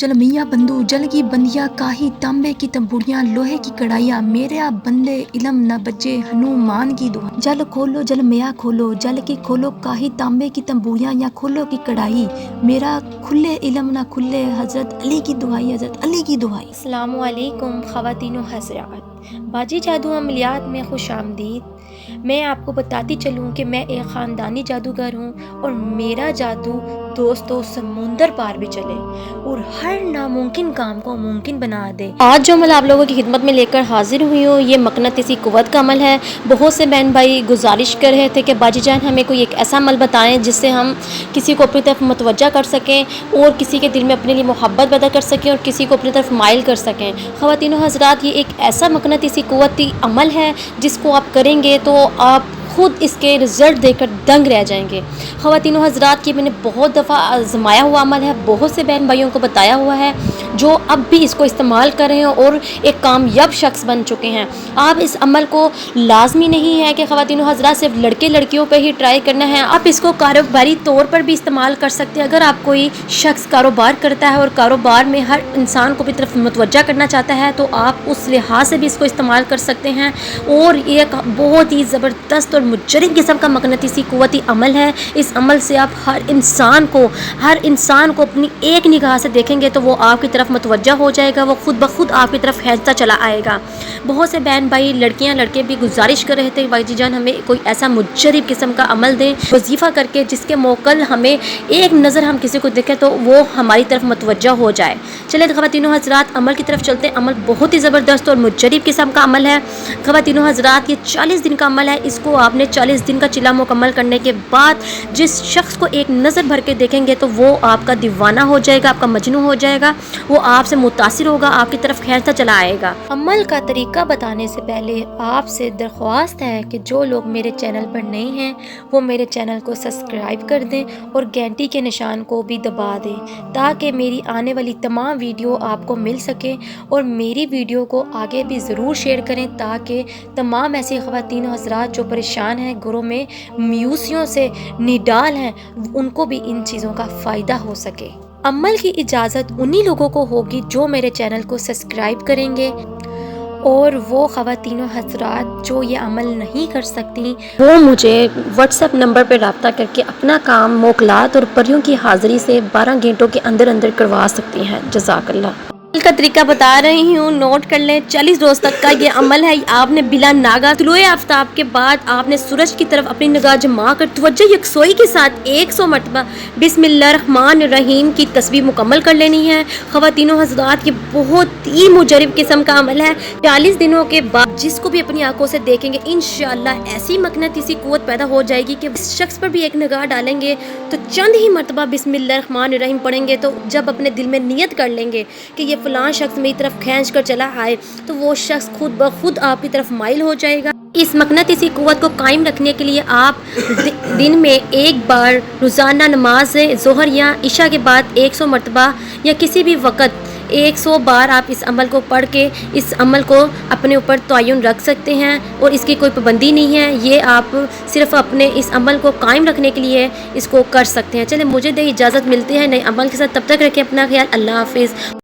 जल मियाँ बंधु जल की बंदियाँ काही तांबे की तंबूरियाँ लोहे की कढ़ाइयाँ मेरे बंदे इलम न बचे हनुमान की दुआ। जल खोलो जल मियाँ खोलो जल की खोलो काही तांबे की तंबूरियाँ या खोलो की कढ़ाई मेरा खुले इलम न खुले हजरत अली की दुआई हजरत अली की दुआई। अस्सलामुअलैकुम ख़वातीनो हज़रात, बाजी जादू अमलियात में खुश आमदीद। मैं आपको बताती चलूँ कि मैं एक ख़ानदानी जादूगर हूँ और मेरा जादू दोस्तों समुंदर पार भी चले और हर नामुमकिन काम को मुमकिन बना दे। आज जो अमल आप लोगों की खिदमत में लेकर हाजिर हुई हूँ ये मकनतीसी कुव्वत का अमल है। बहुत से बहन भाई गुजारिश कर रहे थे कि बाजी जान हमें कोई एक ऐसा अमल बताएं जिससे हम किसी को अपनी तरफ मुतवज्जा कर सकें और किसी के दिल में अपने लिए मोहब्बत पैदा कर सकें और किसी को अपनी तरफ माइल कर सकें। ख़वातीनो हज़रात, ये एक ऐसा मकनतीसी कुव्वती अमल है जिसको आप करेंगे तो आप खुद इसके रिज़ल्ट देखकर दंग रह जाएंगे। ख़वातीनो हज़रात, ये मैंने बहुत दफ़ा आजमाया हुआ अमल है, बहुत से बहन भाइयों को बताया हुआ है जो अब भी इसको इस्तेमाल कर रहे हैं और एक कामयाब शख्स बन चुके हैं। आप इस अमल को लाजमी नहीं है कि ख़वातीनो हज़रात सिर्फ लड़के लड़कियों पे ही ट्राई करना है, आप इसको कारोबारी तौर पर भी इस्तेमाल कर सकते हैं। अगर आप कोई शख्स कारोबार करता है और कारोबार में हर इंसान को भी तरफ मुतवज्जा करना चाहता है तो आप उस लिहाज से भी इसको इस्तेमाल कर सकते हैं। और ये एक बहुत ही ज़बरदस्त और मुजरिब किस्म का मकनतीसी कुव्वती अमल है। इस अमल से आप हर इंसान को अपनी एक निगाह से देखेंगे तो वो आपकी तरफ मुतवज्जा हो जाएगा, वो खुद ब खुद आपकी तरफ खींचता चला आएगा। बहुत से बहन भाई लड़कियां लड़के भी गुजारिश कर रहे थे भाई जी जान हमें कोई ऐसा मुजरिब किस्म का अमल दें वजीफ़ा करके जिसके मोकल हमें एक नज़र हम किसी को देखें तो वो हमारी तरफ मुतवज्जा हो जाए। चलिए ख़वातीनो हज़रात अमल की तरफ चलते हैं। अमल बहुत ही ज़बरदस्त और मुजरिब किस्म का अमल है। ख़वातीनो हज़रात, ये 40 दिन का अमल है। इसको आपने 40 दिन का चिला मुकम्मल करने के बाद जिस शख्स को एक नज़र भर के देखेंगे तो वो आपका दीवाना हो जाएगा, आपका मजनू हो जाएगा, वो आपसे मुतासिर होगा, आपकी तरफ खींचता चला आएगा। अमल का तरीका बताने से पहले आपसे दरख्वास्त है कि जो लोग मेरे चैनल पर नए हैं वो मेरे चैनल को सब्सक्राइब कर दें और घंटी के निशान को भी दबा दें ताकि मेरी आने वाली तमाम वीडियो आपको मिल सके। और मेरी वीडियो को आगे भी ज़रूर शेयर करें ताकि तमाम ऐसी ख़वातीन हज़रात जो परेशान हैं, घरों में म्यूसियों से निडाल हैं, उनको भी इन चीज़ों का फ़ायदा हो सके। अमल की इजाज़त उन्हीं लोगों को होगी जो मेरे चैनल को सब्सक्राइब करेंगे और वो ख़वातीनो हज़रात जो ये अमल नहीं कर सकती वो मुझे व्हाट्सएप नंबर पर रब्ता करके अपना काम मोकलात और परियों की हाज़िरी से 12 घंटों के अंदर अंदर करवा सकती हैं। जज़ाकल्लाह। अमल का तरीका बता रही हूँ, नोट कर लें। 40 रोज़ तक का ये अमल है। आपने बिला नागा तुलुए आफ्ताब के बाद आपने सूरज की तरफ अपनी निगाह जमा कर तवज्जो यकसोई के साथ 100 मरतबा बिस्मिल्लाहिर्रहमानिर्रहीम की तस्बीह मुकम्मल कर लेनी है। ख़वातीनो हज़रात, ये बहुत ही मुजरिब किस्म का अमल है। 40 दिनों के बाद जिसको भी अपनी आंखों से देखेंगे इंशाअल्लाह ऐसी मकनतीसी कुव्वत पैदा हो जाएगी कि इस शख्स पर भी एक निगाह डालेंगे तो चंद ही मरतबा बिस्मिल्लाहिर्रहमानिर्रहीम पढ़ेंगे तो जब अपने दिल में नियत कर लेंगे कि ये फ़लाँ शख्स मेरी तरफ खींच कर चला आए तो वो शख्स खुद ब खुद आपकी तरफ माइल हो जाएगा। इस मकनतीसी कुव्वत को कायम रखने के लिए आप दिन में एक बार रोज़ाना नमाज ज़ोहर या इशा के बाद 100 मरतबा या किसी भी वक़्त 100 बार आप इस अमल को पढ़ के इस अमल को अपने ऊपर तयन रख सकते हैं और इसकी कोई पाबंदी नहीं है। ये आप सिर्फ अपने इस अमल को कायम रखने के लिए इसको कर सकते हैं। चलिए मुझे दे इजाज़त, मिलते हैं नए अमल के साथ, तब तक रखें अपना ख्याल। अल्लाह हाफिज़।